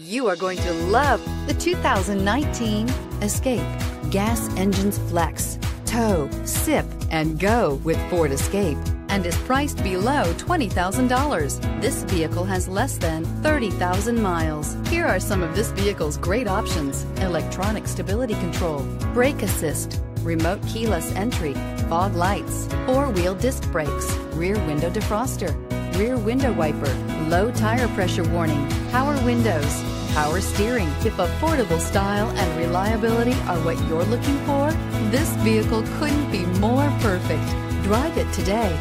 You are going to love the 2019 Escape. Gas engines flex, tow, sip, and go with Ford Escape, and is priced below $20,000. This vehicle has less than 30,000 miles. Here are some of this vehicle's great options: electronic stability control, brake assist, remote keyless entry, fog lights, four-wheel disc brakes, rear window defroster, rear window wiper, low tire pressure warning, power windows, power steering. If affordable style and reliability are what you're looking for, this vehicle couldn't be more perfect. Drive it today.